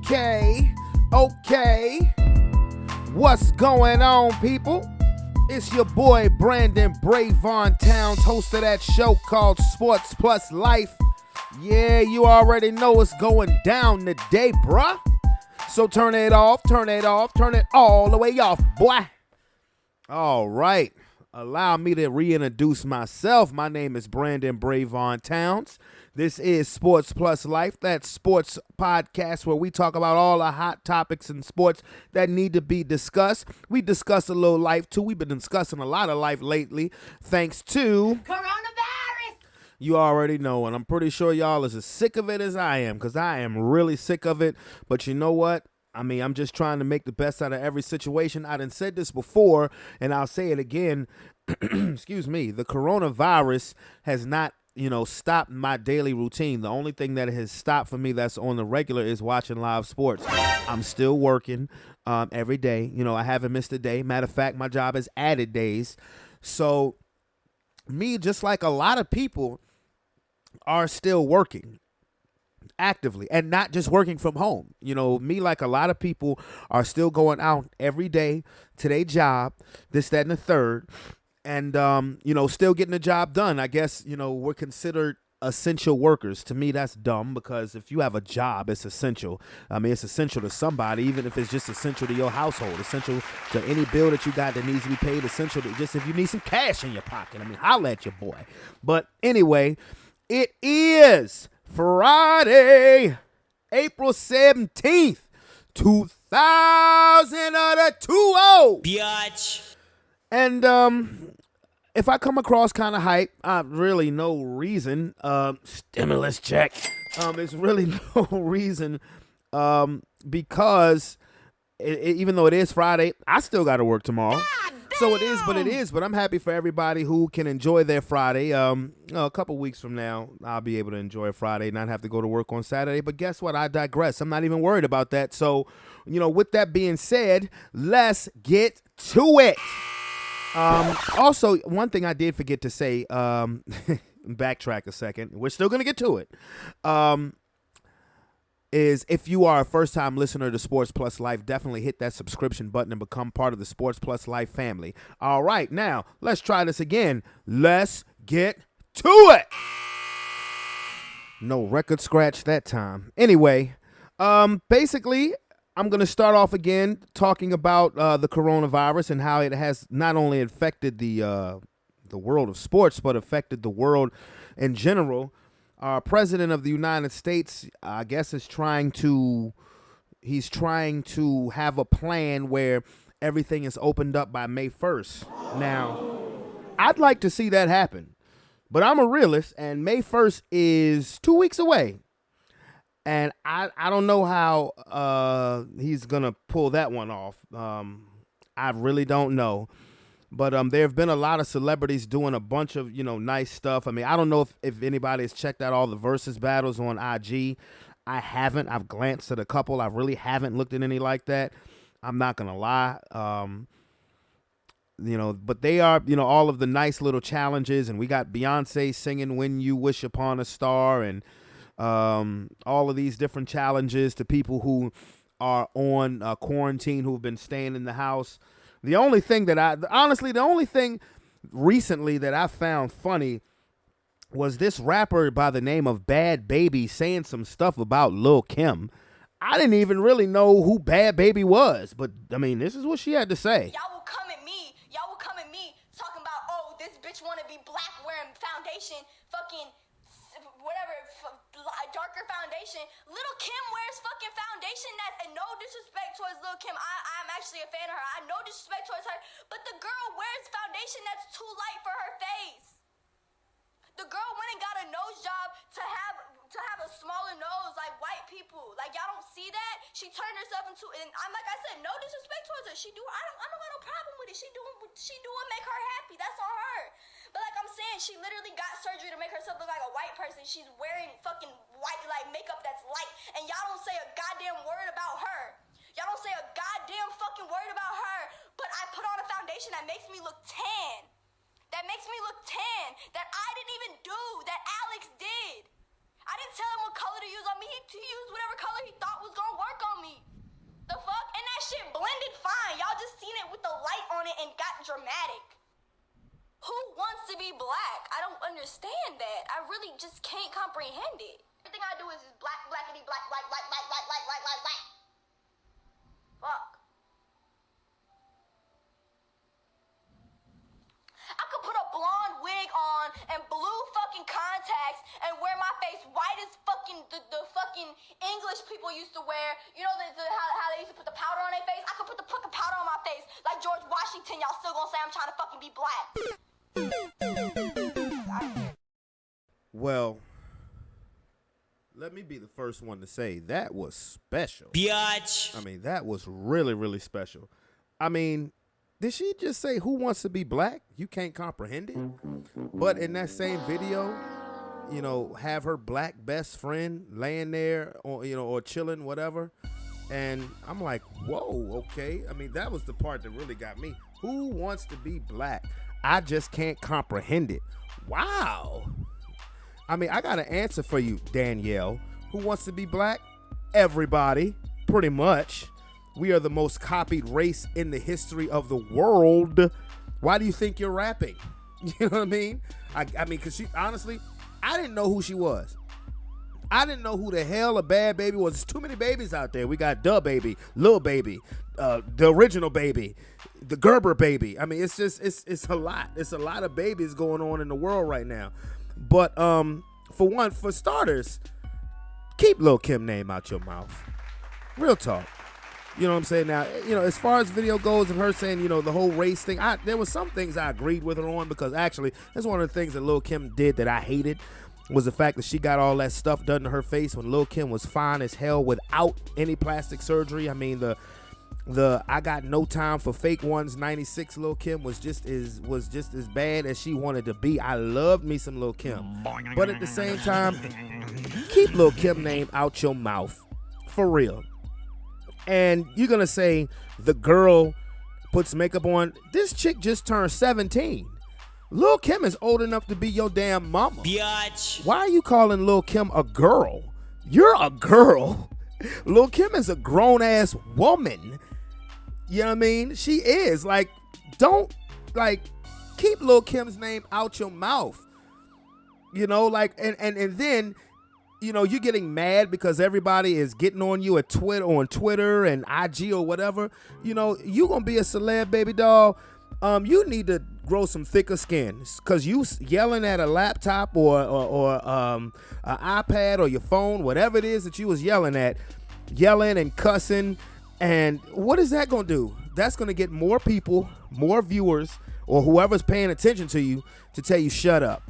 Okay. What's going on, people? It's your boy Brandon Brevon Towns, host of that show called Sports Plus Life. Yeah, you already know what's going down today, bruh. So turn it off, turn it all the way off, boy. All right. Allow me to reintroduce myself. My name is Brandon Brevon Towns. This is Sports Plus Life, that sports podcast where we talk about all the hot topics in sports that need to be discussed. We discuss a little life, too. We've been discussing a lot of life lately, thanks to coronavirus. You already know, and I'm pretty sure y'all is as sick of it as I am, because I am really sick of it. But you know what? I mean, I'm just trying to make the best out of every situation. I done said this before, and I'll say it again. Excuse me. The coronavirus has not, stopped my daily routine. The only thing that has stopped for me that's on the regular is watching live sports. I'm still working every day. I haven't missed a day. Matter of fact, my job has added days. So me, just like a lot of people, are still working actively and not just working from home. Me, like a lot of people, are still going out every day to their job, this, that, and the third, and, still getting the job done. I guess, we're considered essential workers. To me, that's dumb, because if you have a job, it's essential. I mean, it's essential to somebody, even if it's just essential to your household, essential to any bill that you got that needs to be paid, essential to just if you need some cash in your pocket. I mean, holla at your boy. But anyway, it is Friday, April 17th, 2020. Biatch. And if I come across kind of hype, really no reason. Stimulus check. There's really no reason because even though it is Friday, I still got to work tomorrow. So it is, but I'm happy for everybody who can enjoy their Friday. A couple weeks from now, I'll be able to enjoy Friday, not have to go to work on Saturday. But guess what? I digress. I'm not even worried about that. So, with that being said, let's get to it. Also, one thing I did forget to say, backtrack a second. We're still going to get to it. Is if you are a first-time listener to Sports Plus Life, definitely hit that subscription button and become part of the Sports Plus Life family. All right, now, let's try this again. Let's get to it. No record scratch that time. Anyway, basically, I'm going to start off again talking about the coronavirus and how it has not only affected the world of sports, but affected the world in general. Our president of the United States, I guess, he's trying to have a plan where everything is opened up by May 1st. Now, I'd like to see that happen, but I'm a realist, and May 1st is 2 weeks away. And I don't know how he's going to pull that one off. I really don't know. But there have been a lot of celebrities doing a bunch of, nice stuff. I mean, I don't know if anybody has checked out all the versus battles on IG. I haven't. I've glanced at a couple. I really haven't looked at any like that. I'm not going to lie. But they are, all of the nice little challenges. And we got Beyonce singing When You Wish Upon a Star, and all of these different challenges to people who are on quarantine, who've been staying in the house. The only thing recently that I found funny was this rapper by the name of Bhad Bhabie saying some stuff about Lil' Kim. I didn't even really know who Bhad Bhabie was, but I mean, this is what she had to say. Y'all will come at me talking about, oh, this bitch want to be black wearing foundation, fucking whatever, darker foundation. Lil' Kim wears fucking foundation and no disrespect towards Lil' Kim. I'm actually a fan of her. I no disrespect towards her, but the girl wears foundation that's too light for her face. The girl went and got a nose job to have a smaller nose like white people. Like, y'all don't see that? She turned herself into, and I'm like I said, no disrespect towards her. I don't got no problem with it. She doing make her happy. That's on her. But like I'm saying, she literally got surgery to make herself look like a white person. She's wearing fucking white, like, makeup that's light, and y'all don't say a goddamn word about her. Y'all don't say a goddamn fucking word about her. But I put on a foundation that makes me look tan. That makes me look tan. That I didn't even do. That Alex did. I didn't tell him what color to use on me. He used whatever color he thought was gonna work on me. understand that. I really just can't comprehend it. Everything I do is black, blackity, black, black, black, black, black, black, black, black, black. Fuck. I could put a blonde wig on and blue fucking contacts and wear my face white as fucking the fucking English people used to wear. You know how they used to put the powder on their face? I could put the fucking powder on my face like George Washington. Y'all still gonna say I'm trying to fucking be black. Well, let me be the first one to say that was special. Biatch. I mean, that was really, really special. I mean, did she just say who wants to be black? You can't comprehend it. But in that same video, you know, have her black best friend laying there or, you know, or chilling, whatever. And I'm like, whoa, okay. I mean, that was the part that really got me. Who wants to be black? I just can't comprehend it. Wow. I mean, I got an answer for you, Danielle. Who wants to be black? Everybody, pretty much. We are the most copied race in the history of the world. Why do you think you're rapping? You know what I mean? I mean, because she, honestly, I didn't know who she was. I didn't know who the hell a Bhad Bhabie was. There's too many babies out there. We got Da Baby, Lil Baby, the original Baby, the Gerber Baby. I mean, it's just, it's a lot. It's a lot of babies going on in the world right now. But for starters, keep Lil' Kim name out your mouth. Real talk. You know what I'm saying? Now, you know, as far as video goes and her saying, you know, the whole race thing, there was some things I agreed with her on, because actually that's one of the things that Lil' Kim did that I hated, was the fact that she got all that stuff done to her face when Lil' Kim was fine as hell without any plastic surgery. I mean, the I Got No Time for Fake Ones 96 Lil' Kim was just as bad as she wanted to be. I loved me some Lil' Kim. But at the same time, keep Lil' Kim name out your mouth. For real. And you're going to say the girl puts makeup on. This chick just turned 17. Lil' Kim is old enough to be your damn mama. Biatch. Why are you calling Lil' Kim a girl? You're a girl. Lil' Kim is a grown-ass woman. You know what I mean? She is. Like, don't, like, keep Lil' Kim's name out your mouth. You know, like, and then, you know, you're getting mad because everybody is getting on you at Twitter and IG or whatever. You know, you gonna be a celeb, baby doll. You need to grow some thicker skin, because you yelling at a laptop or an iPad or your phone, whatever it is that you was yelling and cussing. And what is that going to do? That's going to get more people, more viewers, or whoever's paying attention to you to tell you shut up.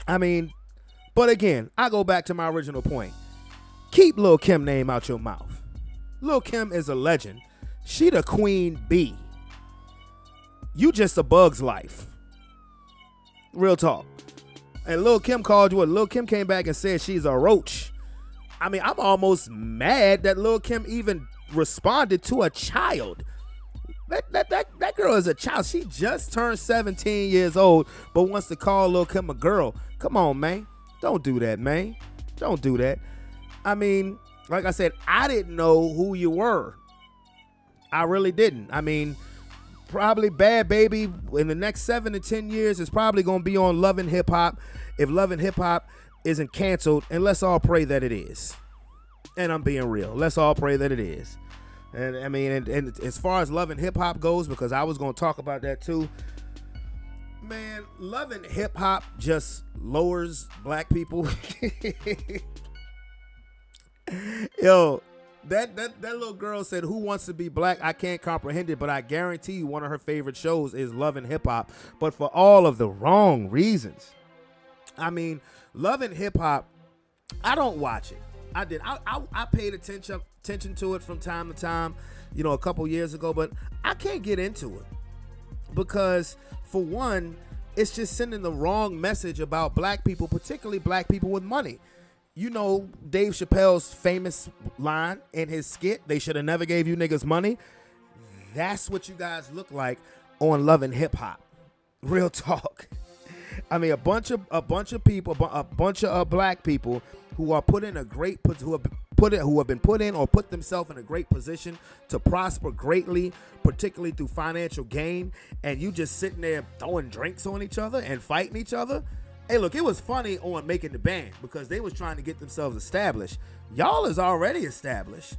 I mean, but again, I go back to my original point. Keep Lil' Kim name out your mouth. Lil' Kim is a legend. She the queen bee. You just a bug's life. Real talk. And Lil' Kim called you. Lil' Kim came back and said she's a roach. I mean, I'm almost mad that Lil' Kim even responded to a child. That girl is a child. She just turned 17 years old, but wants to call Lil' Kim a girl. Come on, man. Don't do that, man. Don't do that. I mean, like I said, I didn't know who you were. I really didn't. I mean, probably Bhad Bhabie in the next 7 to 10 years is probably going to be on Love and Hip Hop. If Love and Hip Hop isn't canceled, and let's all pray that it is. And I'm being real. Let's all pray that it is. And I mean, and as far as Love and Hip Hop goes, because I was going to talk about that too, man, Love and Hip Hop just lowers black people. Yo, that little girl said, who wants to be black? I can't comprehend it, but I guarantee you one of her favorite shows is Love and Hip Hop, but for all of the wrong reasons. I mean, Love and Hip Hop, I don't watch it. I did. I paid attention to it from time to time, you know, a couple years ago, but I can't get into it because, for one, it's just sending the wrong message about black people, particularly black people with money. You know, Dave Chappelle's famous line in his skit, "They should have never gave you niggas money." That's what you guys look like on Love and Hip Hop. Real talk. I mean, a bunch of people, a bunch of black people who are put in a great, who have been put in or put themselves in a great position to prosper greatly, particularly through financial gain, and you just sitting there throwing drinks on each other and fighting each other. Hey, look, it was funny on Making the Band because they was trying to get themselves established. Y'all is already established.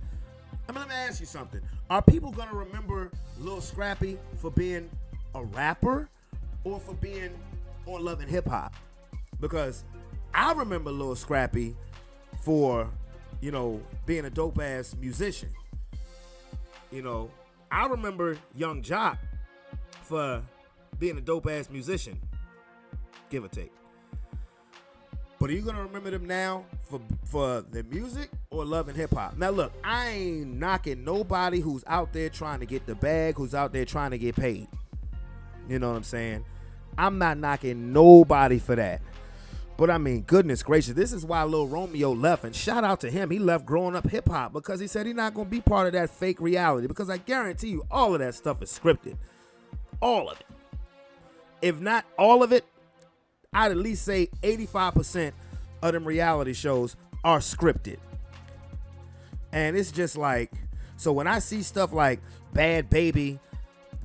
I mean, let me ask you something. Are people going to remember Lil Scrappy for being a rapper or for being on Love and Hip Hop? Because I remember Lil Scrappy for, being a dope-ass musician. I remember Young Jock for being a dope-ass musician, give or take. But are you going to remember them now for their music or Love and Hip Hop? Now, look, I ain't knocking nobody who's out there trying to get the bag, who's out there trying to get paid. You know what I'm saying? I'm not knocking nobody for that. But I mean, goodness gracious, this is why Lil Romeo left. And shout out to him. He left growing up hip hop because he said he's not going to be part of that fake reality. Because I guarantee you, all of that stuff is scripted. All of it. If not all of it, I'd at least say 85% of them reality shows are scripted. And it's just like, so when I see stuff like Bhad Bhabie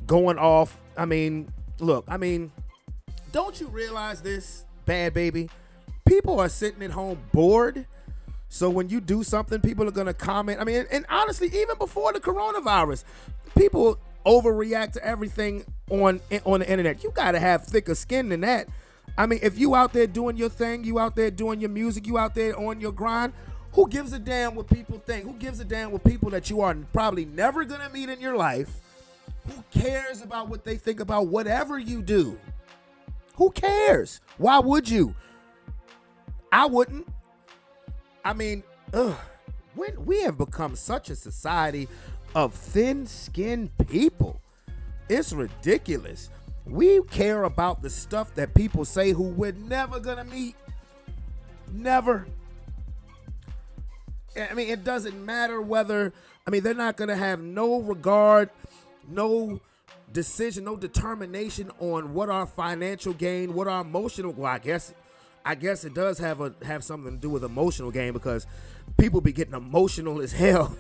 going off, don't you realize this, Bhad Bhabie? People are sitting at home bored. So when you do something, people are going to comment. I mean, and honestly, even before the coronavirus, people overreact to everything on the internet. You got to have thicker skin than that. I mean, if you out there doing your thing, you out there doing your music, you out there on your grind, who gives a damn what people think? Who gives a damn what people that you are probably never going to meet in your life? Who cares about what they think about whatever you do? Who cares? Why would you? I wouldn't. I mean, we have become such a society of thin-skinned people. It's ridiculous. We care about the stuff that people say who we're never gonna meet. Never. I mean, it doesn't matter whether, they're not gonna have no regard, no decision, no determination on what our financial gain, what our emotional, well, I guess it does have something to do with emotional gain because people be getting emotional as hell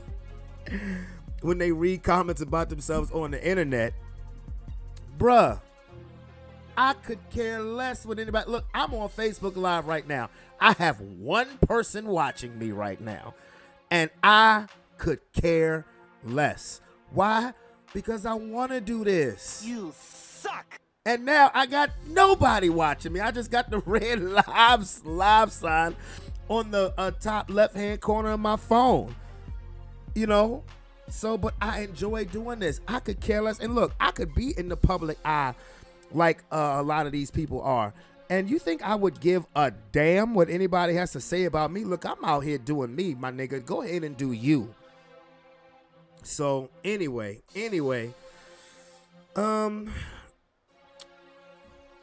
when they read comments about themselves on the internet. Bruh, I could care less what anybody. Look, I'm on Facebook Live right now. I have one person watching me right now, and I could care less. Why? Because I want to do this. You suck. And now I got nobody watching me. I just got the red live sign on the top left-hand corner of my phone. So, but I enjoy doing this. I could care less. And look, I could be in the public eye like a lot of these people are. And you think I would give a damn what anybody has to say about me? Look, I'm out here doing me, my nigga. Go ahead and do you. So, anyway.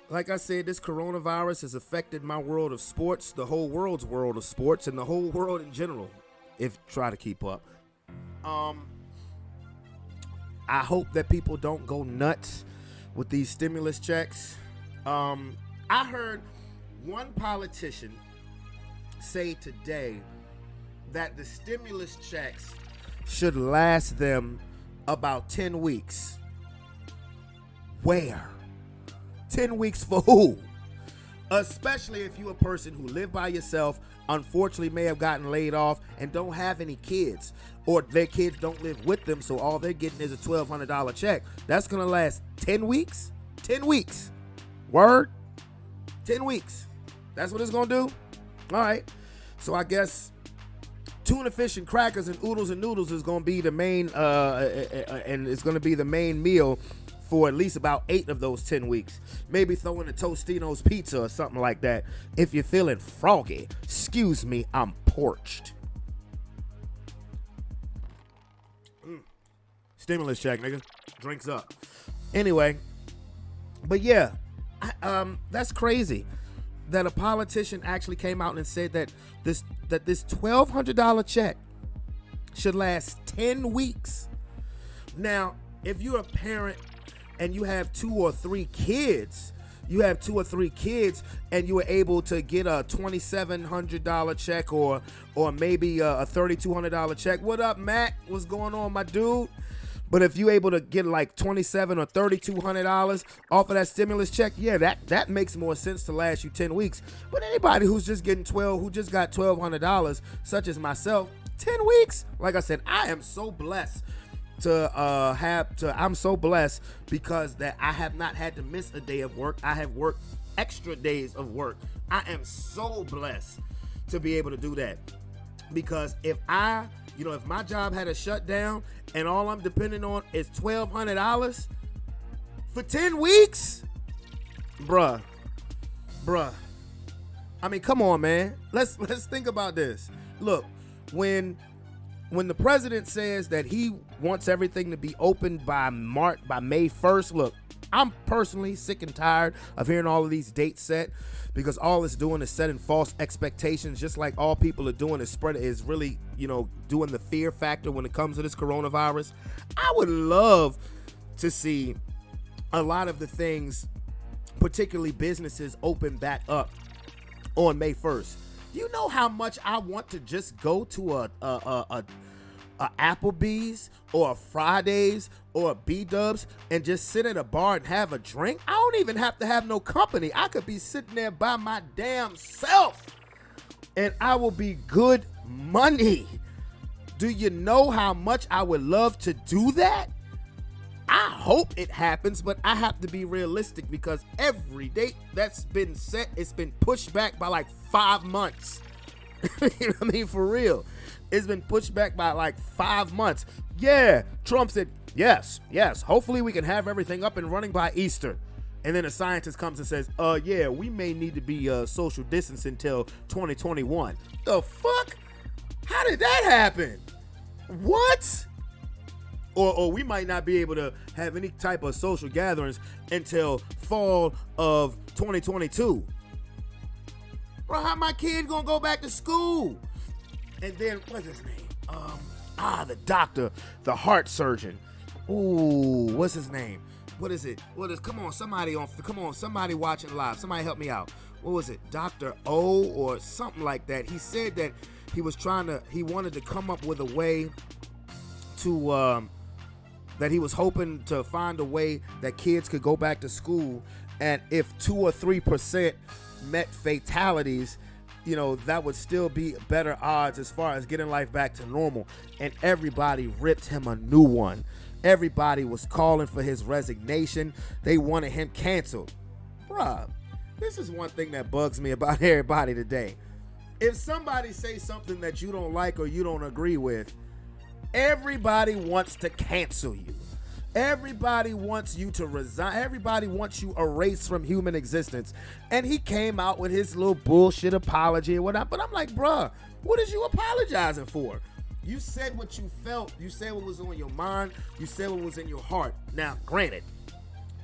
Like I said, this coronavirus has affected my world of sports, the whole world's world of sports, and the whole world in general, if try to keep up. I hope that people don't go nuts with these stimulus checks. I heard one politician say today that the stimulus checks should last them about 10 weeks. Where? 10 weeks for who? Especially if you're a person who live by yourself, unfortunately may have gotten laid off, and don't have any kids, or their kids don't live with them, so all they're getting is a $1,200 check. That's going to last 10 weeks? 10 weeks. Word? 10 weeks. That's what it's going to do? All right. So I guess tuna fish and crackers and oodles and noodles is going to be the main, and it's going to be the main meal for at least about 8 of those 10 weeks. Maybe throw in a Tostino's pizza or something like that if you're feeling froggy. Excuse me, I'm parched. Stimulus check, nigga. Drinks up. Anyway, but yeah, that's crazy that a politician actually came out and said that this $1,200 check should last 10 weeks. Now, if you're a parent and you have 2 or 3 kids, and you were able to get a $2,700 check or maybe a $3,200 check. What up, Matt? What's going on, my dude? But if you able to get like $2,700 or $3,200 off of that stimulus check, yeah, that makes more sense to last you 10 weeks. But anybody who's just getting who just got $1,200, such as myself, 10 weeks. Like I said, I am so blessed I'm so blessed because that I have not had to miss a day of work. I have worked extra days of work. I am so blessed to be able to do that. Because if my job had a shutdown and all I'm depending on is $1,200 for 10 weeks, bruh. I mean, come on, man. Let's think about this. Look, when the president says that he wants everything to be open by May 1st, look, I'm personally sick and tired of hearing all of these dates set, because all it's doing is setting false expectations, just like all people are doing is really, doing the fear factor when it comes to this coronavirus. I would love to see a lot of the things, particularly businesses, open back up on May 1st. You know how much I want to just go to a Applebee's or a Fridays or a B-Dubs and just sit at a bar and have a drink? I don't even have to have no company. I could be sitting there by my damn self and I will be good money. Do you know how much I would love to do that? I hope it happens, but I have to be realistic, because every date that's been set, it's been pushed back by like 5 months. You know what I mean? For real. It's been pushed back by like 5 months. Yeah, Trump said, yes, hopefully we can have everything up and running by Easter. And then a scientist comes and says, yeah, we may need to be social distancing until 2021. The fuck? How did that happen? What? Or we might not be able to have any type of social gatherings until fall of 2022. Bro, how my kid gonna go back to school? And then, what's his name? The doctor, the heart surgeon. Ooh, what's his name? What is it? Come on, somebody watching live. Somebody help me out. What was it? Dr. O or something like that. He said that he wanted to come up with a way to, that he was hoping to find a way that kids could go back to school, and if 2 or 3% met fatalities, that would still be better odds as far as getting life back to normal. And everybody ripped him a new one. Everybody was calling for his resignation. They wanted him canceled. Bruh, this is one thing that bugs me about everybody today. If somebody says something that you don't like or you don't agree with, everybody wants to cancel you. Everybody wants you to resign. Everybody wants you erased from human existence. And he came out with his little bullshit apology and whatnot. But I'm like, bruh, what is you apologizing for? You said what you felt. You said what was on your mind. You said what was in your heart. Now, granted,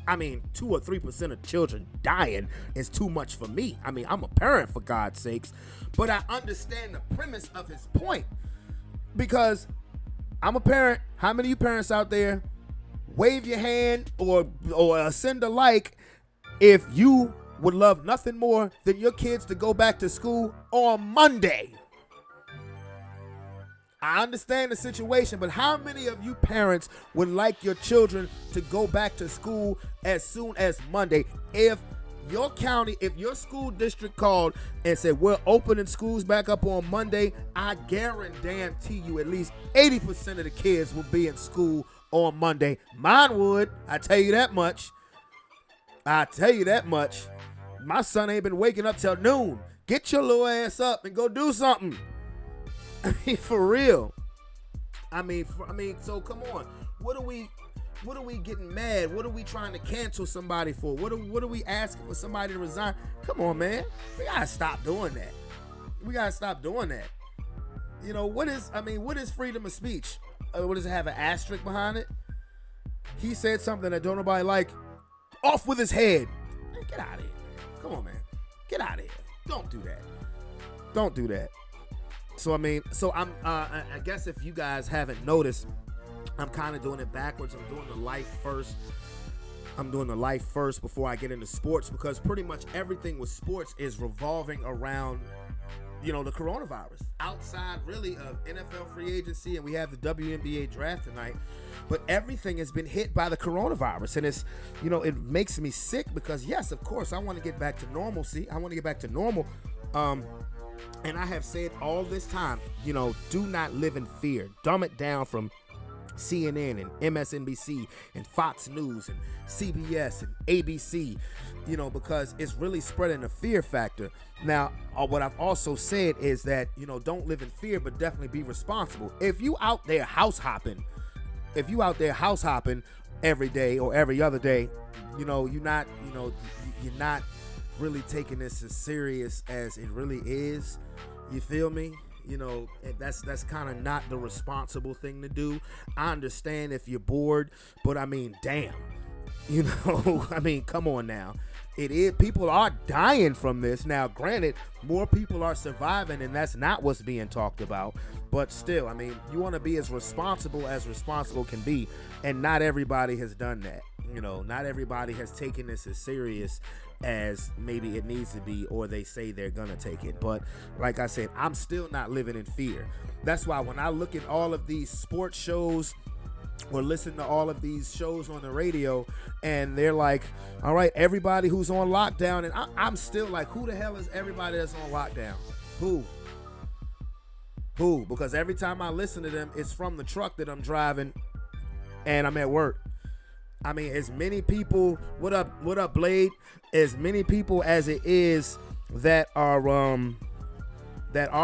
2 or 3% of children dying is too much for me. I'm a parent, for God's sakes. But I understand the premise of his point. Because I'm a parent. How many of you parents out there, wave your hand or send a like if you would love nothing more than your kids to go back to school on Monday? I understand the situation, but how many of you parents would like your children to go back to school as soon as Monday? If your county, if your school district called and said, we're opening schools back up on Monday, I guarantee you at least 80% of the kids will be in school on Monday. Mine would. I tell you that much. My son ain't been waking up till noon. Get your little ass up and go do something. For real. So come on. What are we getting mad? What are we trying to cancel somebody for? What are we asking for somebody to resign? Come on, man. We gotta stop doing that. What is freedom of speech? What does it have, an asterisk behind it? He said something that don't nobody like. Off with his head. Man, get out of here, man. Come on, man. Get out of here. Don't do that. So I'm I guess if you guys haven't noticed, I'm kind of doing it backwards. I'm doing the life first before I get into sports, because pretty much everything with sports is revolving around the coronavirus. Outside really of NFL free agency, and we have the WNBA draft tonight, but everything has been hit by the coronavirus, and it's, it makes me sick because yes, of course, I want to get back to normalcy. I want to get back to normal. And I have said all this time, do not live in fear. Dumb it down from CNN and MSNBC and Fox News and CBS and ABC, because it's really spreading a fear factor. Now, what I've also said is that, don't live in fear, but definitely be responsible. If you out there house hopping every day or every other day, you're not really taking this as serious as it really is. You feel me? That's kind of not the responsible thing to do. I understand if you're bored, but I mean, damn, come on now. It is, people are dying from this. Now, granted, more people are surviving, and that's not what's being talked about. But still, you want to be as responsible can be, and not everybody has done that. Not everybody has taken this as serious as maybe it needs to be, or they say they're gonna take it. But like I said, I'm still not living in fear. That's why when I look at all of these sports shows or listen to all of these shows on the radio, and they're like, all right, everybody who's on lockdown, and I'm still like, who the hell is everybody that's on lockdown? Who? Because every time I listen to them, it's from the truck that I'm driving and I'm at work. As many people, what up, Blade? As many people as it is that are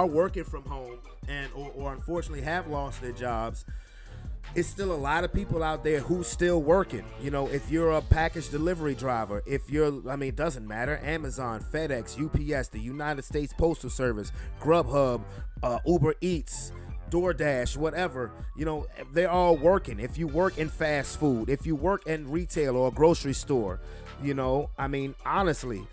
working from home and or unfortunately have lost their jobs, it's still a lot of people out there who's still working. If you're a package delivery driver, if you're, it doesn't matter, Amazon, FedEx, UPS, the United States Postal Service, Grubhub, Uber Eats, DoorDash, whatever, they're all working. If you work in fast food, if you work in retail or a grocery store, honestly,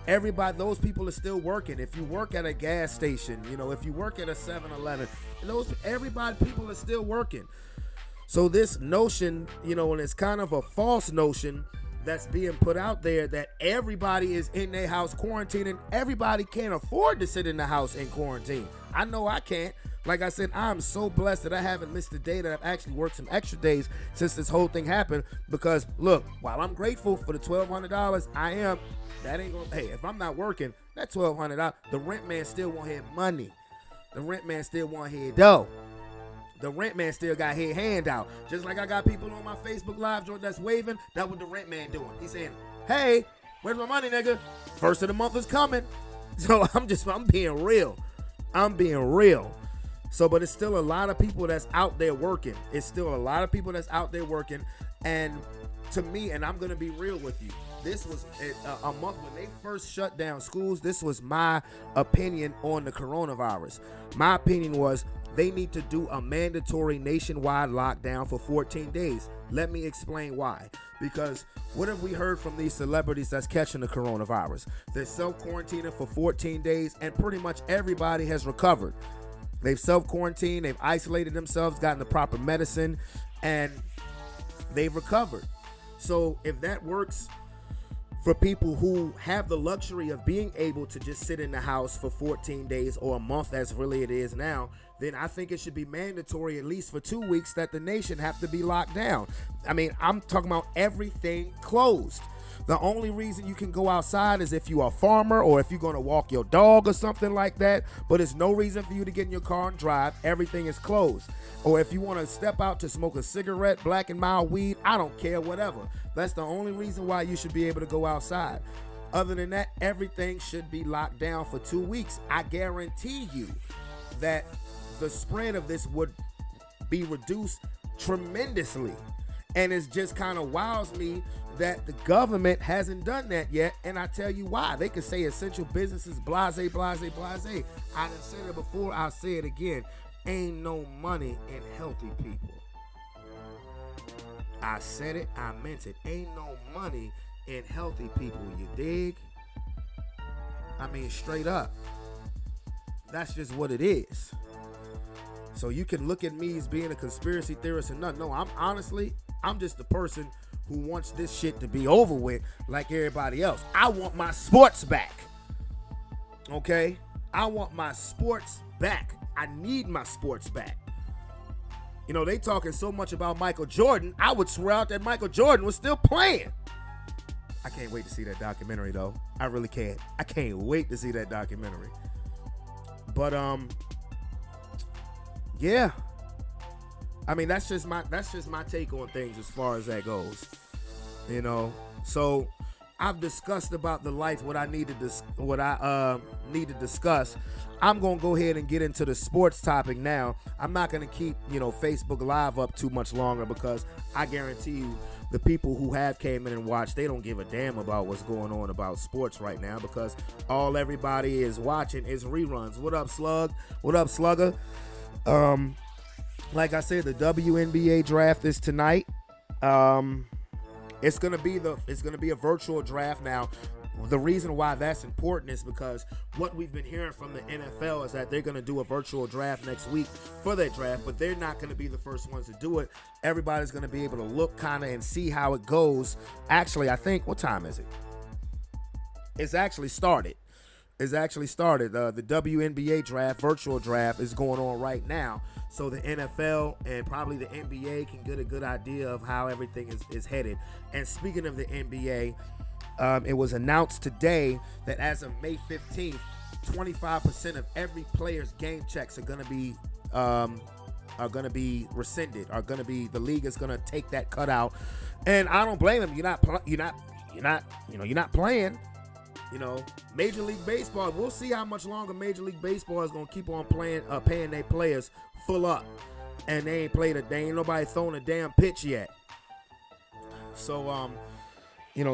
everybody, those people are still working. If you work at a gas station, if you work at a 7-Eleven, people are still working. So this notion, and it's kind of a false notion that's being put out there that everybody is in their house quarantining. Everybody can't afford to sit in the house in quarantine. I know I can't. Like I said, I'm so blessed that I haven't missed a day, that I've actually worked some extra days since this whole thing happened. Because look, while I'm grateful for the $1,200, that ain't gonna, hey, if I'm not working, that $1,200, the rent man still want his money. The rent man still want his dough. The rent man still got his hand out. Just like I got people on my Facebook Live joint that's waving, that's what the rent man doing. He's saying, hey, where's my money, nigga? First of the month is coming. So I'm being real. So, but it's still a lot of people that's out there working. And to me, and I'm going to be real with you, this was a month when they first shut down schools. This was my opinion on the coronavirus. My opinion was they need to do a mandatory nationwide lockdown for 14 days. Let me explain why. Because what have we heard from these celebrities that's catching the coronavirus? They're self-quarantining for 14 days, and pretty much everybody has recovered. They've self-quarantined, they've isolated themselves, gotten the proper medicine, and they've recovered. So if that works for people who have the luxury of being able to just sit in the house for 14 days or a month, as really it is now, then I think it should be mandatory, at least for 2 weeks, that the nation have to be locked down. I'm talking about everything closed. The only reason you can go outside is if you are a farmer or if you're going to walk your dog or something like that. But there's no reason for you to get in your car and drive. Everything is closed. Or if you want to step out to smoke a cigarette, black and mild weed, I don't care, whatever. That's the only reason why you should be able to go outside. Other than that, everything should be locked down for 2 weeks. I guarantee you that the spread of this would be reduced tremendously. And it just kind of wows me that the government hasn't done that yet, and I tell you why. They could say essential businesses, blase, blase, blase. I done said it before, I'll say it again. Ain't no money in healthy people. I said it, I meant it. Ain't no money in healthy people, you dig? Straight up. That's just what it is. So you can look at me as being a conspiracy theorist and nothing. No, I'm just the person who wants this shit to be over with like everybody else. I want my sports back. Okay? I want my sports back. I need my sports back. You know, they talking so much about Michael Jordan. I would swear out that Michael Jordan was still playing. I can't wait to see that documentary, though. I really can't. I can't wait to see that documentary. But yeah. I mean, that's just my take on things as far as that goes. You know, so I've discussed about the life what I need to discuss. I'm gonna go ahead and get into the sports topic now. I'm not gonna keep Facebook Live up too much longer because I guarantee you the people who have came in and watched, they don't give a damn about what's going on about sports right now because all everybody is watching is reruns. What up, Slug? What up, Slugger? Like I said, the WNBA draft is tonight. It's gonna be a virtual draft now. The reason why that's important is because what we've been hearing from the NFL is that they're going to do a virtual draft next week for their draft, but they're not going to be the first ones to do it. Everybody's going to be able to look kind of and see how it goes. Actually, I think, what time is it? It's actually started. The WNBA draft, virtual draft, is going on right now. So the NFL and probably the NBA can get a good idea of how everything is headed. And speaking of the NBA, it was announced today that as of May 15th, 25% of every player's game checks are going to be rescinded. The league is going to take that cut out, and I don't blame them. You're not playing. Major League Baseball. We'll see how much longer Major League Baseball is going to keep on paying their players full up, and they ain't nobody throwing a damn pitch yet. So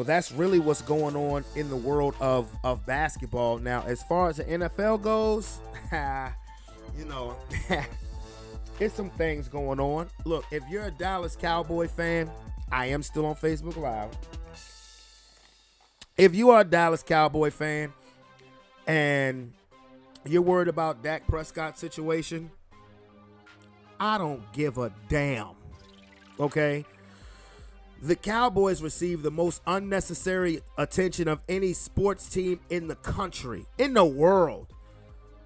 that's really what's going on in the world of basketball. Now, as far as the NFL goes, it's some things going on. Look, if you're a Dallas Cowboy fan, I am still on Facebook Live. If you are a Dallas Cowboy fan and you're worried about Dak Prescott's situation, I don't give a damn, okay? The Cowboys receive the most unnecessary attention of any sports team in the country, in the world,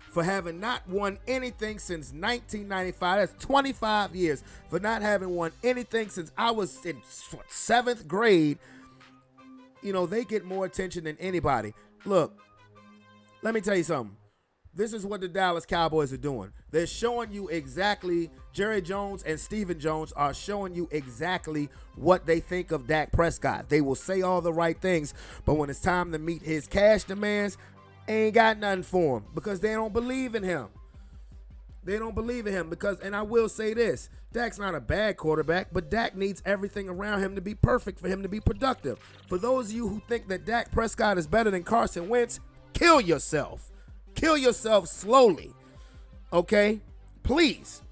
for having not won anything since 1995. That's 25 years. For not having won anything since I was in 7th grade. They get more attention than anybody. Look, let me tell you something. This is what the Dallas Cowboys are doing. They're showing you exactly, Jerry Jones and Stephen Jones are showing you exactly what they think of Dak Prescott. They will say all the right things, but when it's time to meet his cash demands, ain't got nothing for him because they don't believe in him. They don't believe in him because, and I will say this, Dak's not a bad quarterback, but Dak needs everything around him to be perfect for him to be productive. For those of you who think that Dak Prescott is better than Carson Wentz, kill yourself. Kill yourself slowly, okay? Please.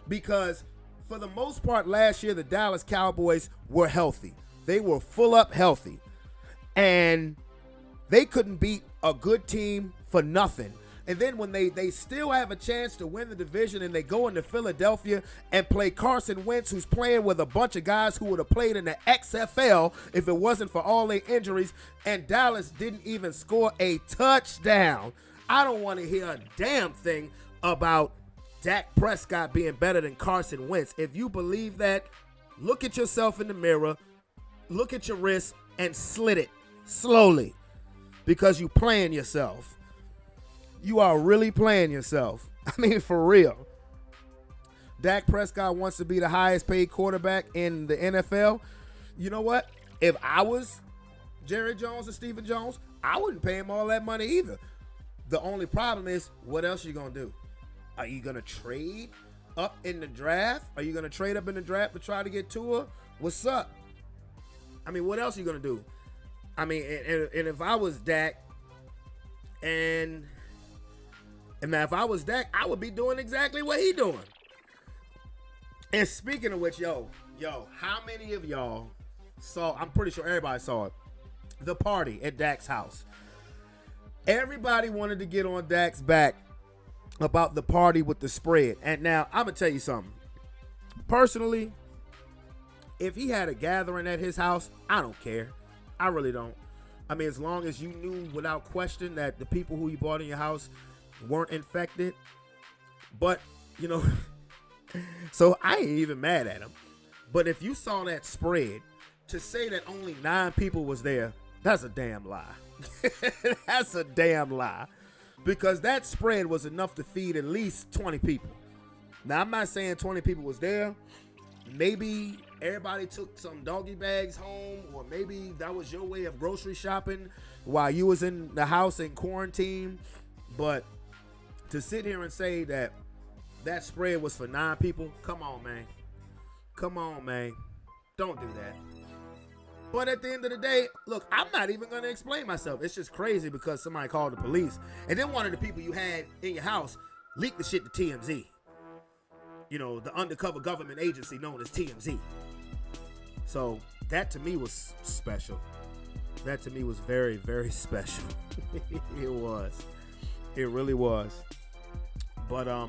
Because for the most part last year, the Dallas Cowboys were healthy. They were full up healthy. And they couldn't beat a good team for nothing. And then when they still have a chance to win the division and they go into Philadelphia and play Carson Wentz, who's playing with a bunch of guys who would have played in the XFL if it wasn't for all their injuries, and Dallas didn't even score a touchdown. I don't want to hear a damn thing about Dak Prescott being better than Carson Wentz. If you believe that, look at yourself in the mirror, look at your wrist, and slit it slowly because you playing yourself. You are really playing yourself. I mean, for real. Dak Prescott wants to be the highest paid quarterback in the NFL. You know what? If I was Jerry Jones or Stephen Jones, I wouldn't pay him all that money either. The only problem is, what else are you going to do? Are you going to trade up in the draft? Are you going to trade up in the draft to try to get Tua? What's up? I mean, what else are you going to do? I mean, and if I was Dak, and now if I was Dak, I would be doing exactly what he doing. And speaking of which, yo, how many of y'all saw, I'm pretty sure everybody saw it, the party at Dak's house. Everybody wanted to get on Dak's back about the party with the spread. And now, I'm going to tell you something. Personally, if he had a gathering at his house, I don't care. I really don't. I mean, as long as you knew without question that the people who you bought in your house weren't infected. But, you know, so I ain't even mad at him. But if you saw that spread, to say that only 9 people was there, that's a damn lie. That's a damn lie. Because that spread was enough to feed at least 20 people. Now, I'm not saying 20 people was there. Maybe everybody took some doggy bags home, or maybe that was your way of grocery shopping while you was in the house in quarantine. But to sit here and say that that spread was for 9 people, come on, man. Come on, man. Don't do that. But at the end of the day, look, I'm not even going to explain myself. It's just crazy because somebody called the police. And then one of the people you had in your house leaked the shit to TMZ. You know, the undercover government agency known as TMZ. So that to me was special. That to me was very, very special. It was. It really was. But the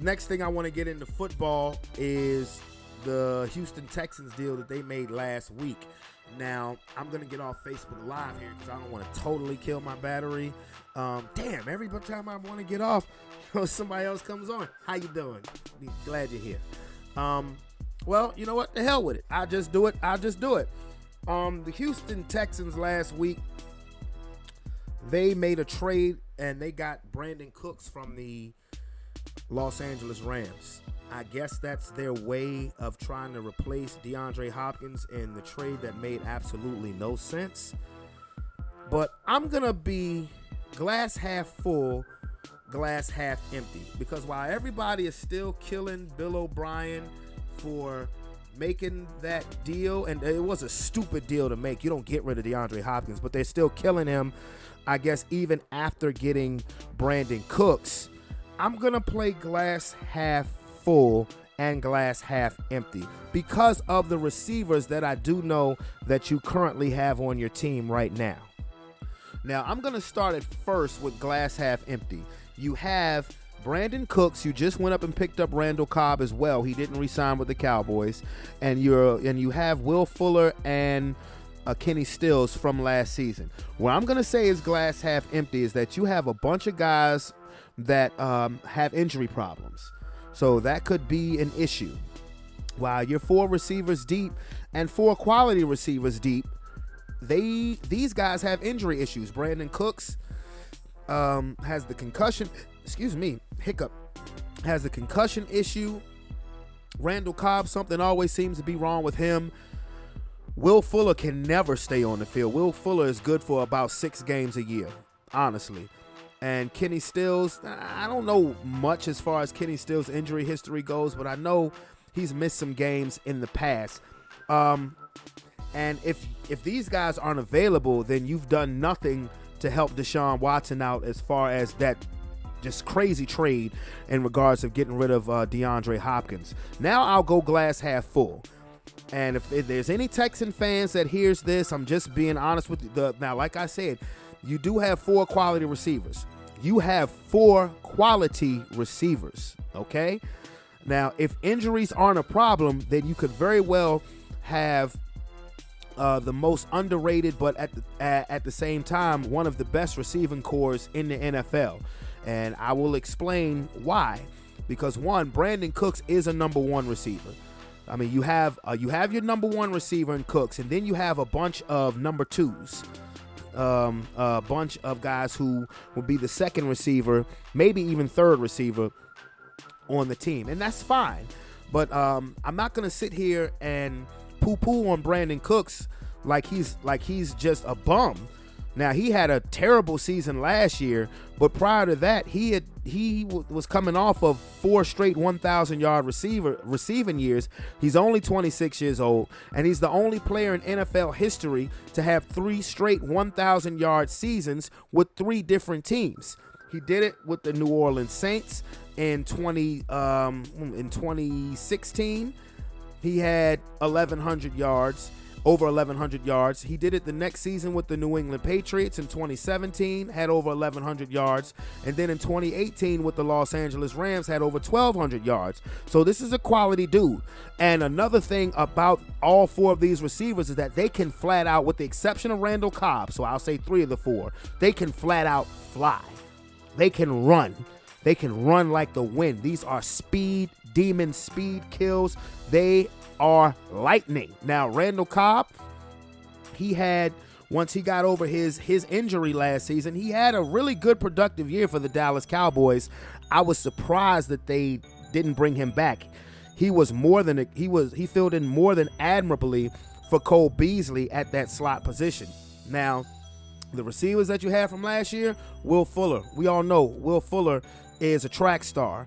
next thing I want to get into football is the Houston Texans deal that they made last week. Now, I'm going to get off Facebook Live here because I don't want to totally kill my battery. Damn, every time I want to get off, somebody else comes on. How you doing? Glad you're here. Well, you know what? The hell with it. I'll just do it. The Houston Texans last week, they made a trade and they got Brandon Cooks from the Los Angeles Rams. I guess that's their way of trying to replace DeAndre Hopkins in the trade that made absolutely no sense. But I'm going to be glass half full, glass half empty. Because while everybody is still killing Bill O'Brien for making that deal, and it was a stupid deal to make. You don't get rid of DeAndre Hopkins, but they're still killing him, I guess, even after getting Brandon Cooks. I'm going to play glass half full and glass half empty because of the receivers that I do know that you currently have on your team right now. Now, I'm going to start at first with glass half empty. You have Brandon Cooks. You just went up and picked up Randall Cobb as well. He didn't re-sign with the Cowboys. And you have Will Fuller and Kenny Stills from last season. What I'm going to say is glass half empty is that you have a bunch of guys that have injury problems. So that could be an issue. While you're 4 receivers deep and 4 quality receivers deep, these guys have injury issues. Brandon Cooks has the concussion, has a concussion issue. Randall Cobb, something always seems to be wrong with him. Will Fuller can never stay on the field. Will Fuller is good for about 6 games a year, honestly. And Kenny Stills, I don't know much as far as Kenny Stills' injury history goes, but I know he's missed some games in the past. And if these guys aren't available, then you've done nothing to help Deshaun Watson out as far as that just crazy trade in regards of getting rid of DeAndre Hopkins. Now I'll go glass half full. And if there's any Texan fans that hears this, I'm just being honest with you. Now, like I said, you do have 4 quality receivers. You have 4 quality receivers, okay? Now, if injuries aren't a problem, then you could very well have the most underrated, but at the same time, one of the best receiving corps in the NFL. And I will explain why. Because one, Brandon Cooks is a number 1 receiver. I mean, you have your number 1 receiver in Cooks, and then you have a bunch of number 2s. A bunch of guys who will be the second receiver, maybe even third receiver on the team. And that's fine. But I'm not going to sit here and poo-poo on Brandon Cooks like he's just a bum. Now, he had a terrible season last year, but prior to that, he was coming off of 4 straight 1,000-yard receiving years. He's only 26 years old, and he's the only player in NFL history to have 3 straight 1,000-yard seasons with 3 different teams. He did it with the New Orleans Saints in 2016. He had 1,100 yards. over 1,100 yards. He did it the next season with the New England Patriots in 2017, had over 1,100 yards. And then in 2018 with the Los Angeles Rams, had over 1,200 yards. So this is a quality dude. And another thing about all four of these receivers is that they can flat out, with the exception of Randall Cobb, so I'll say 3 of the 4, they can flat out fly. They can run. They can run like the wind. These are speed, demon speed kills. They are lightning. Now, Randall Cobb, he had, once he got over his injury last season, he had a really good productive year for the Dallas Cowboys. I was surprised that they didn't bring him back. He was he filled in more than admirably for Cole Beasley at that slot position. Now, the receivers that you had from last year, Will Fuller. We all know Will Fuller is a track star.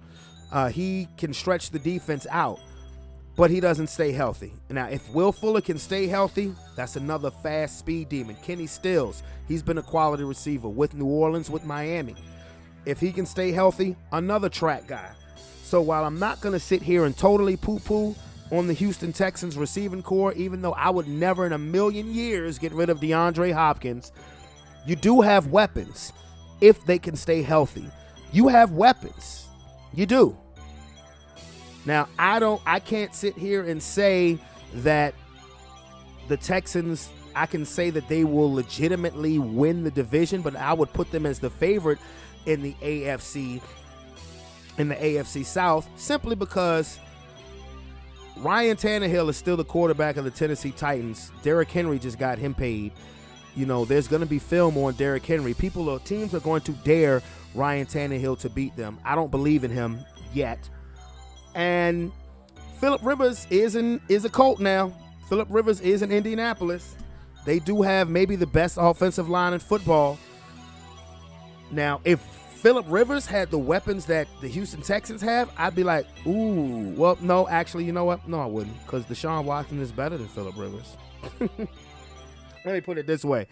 He can stretch the defense out, but he doesn't stay healthy. Now, if Will Fuller can stay healthy, that's another fast speed demon. Kenny Stills, he's been a quality receiver with New Orleans, with Miami. If he can stay healthy, another track guy. So while I'm not going to sit here and totally poo-poo on the Houston Texans receiving core, even though I would never in a million years get rid of DeAndre Hopkins, you do have weapons if they can stay healthy. You have weapons. You do. Now, I can't sit here and say that the Texans, I can say that they will legitimately win the division, but I would put them as the favorite in the AFC South, simply because Ryan Tannehill is still the quarterback of the Tennessee Titans. Derrick Henry just got him paid. You know, there's going to be film on Derrick Henry. Teams are going to dare Ryan Tannehill to beat them. I don't believe in him yet. And Phillip Rivers is a Colt now. Phillip Rivers is in Indianapolis. They do have maybe the best offensive line in football. Now, if Phillip Rivers had the weapons that the Houston Texans have, I'd be like, ooh. Well, no, actually, you know what? No, I wouldn't, because Deshaun Watson is better than Phillip Rivers. Let me put it this way.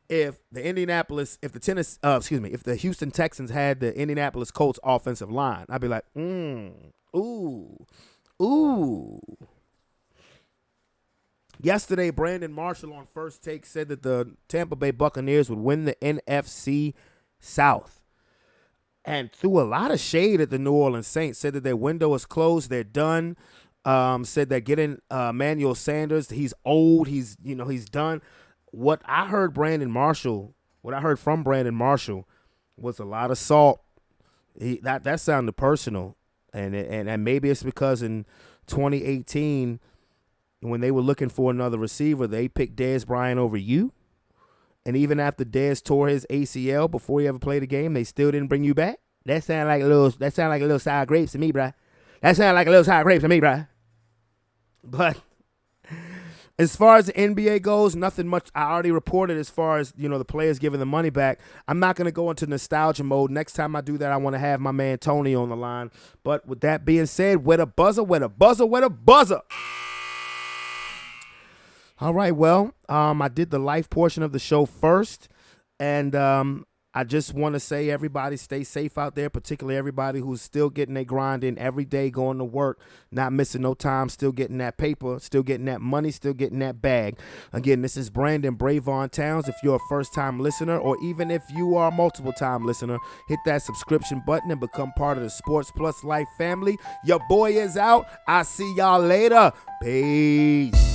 If the Houston Texans had the Indianapolis Colts offensive line, I'd be like, ooh. Yesterday, Brandon Marshall on First Take said that the Tampa Bay Buccaneers would win the NFC South, and threw a lot of shade at the New Orleans Saints. Said that their window is closed, they're done. Said that getting Emmanuel Sanders, he's old, he's done. What I heard from Brandon Marshall was a lot of salt. That sounded personal, and maybe it's because in 2018, when they were looking for another receiver, they picked Dez Bryant over you. And even after Dez tore his ACL before he ever played a game, they still didn't bring you back. That sound like a little sour grapes to me, bruh. But as far as the NBA goes, nothing much. I already reported as far as, the players giving the money back. I'm not going to go into nostalgia mode. Next time I do that, I want to have my man Tony on the line. But with that being said, where the buzzer. All right, well, I did the life portion of the show first, and I just want to say everybody stay safe out there, particularly everybody who's still getting their grind in every day, going to work, not missing no time, still getting that paper, still getting that money, still getting that bag. Again, this is Brandon Brevon Towns. If you're a first-time listener, or even if you are a multiple-time listener, hit that subscription button and become part of the Sports Plus Life family. Your boy is out. I'll see y'all later. Peace.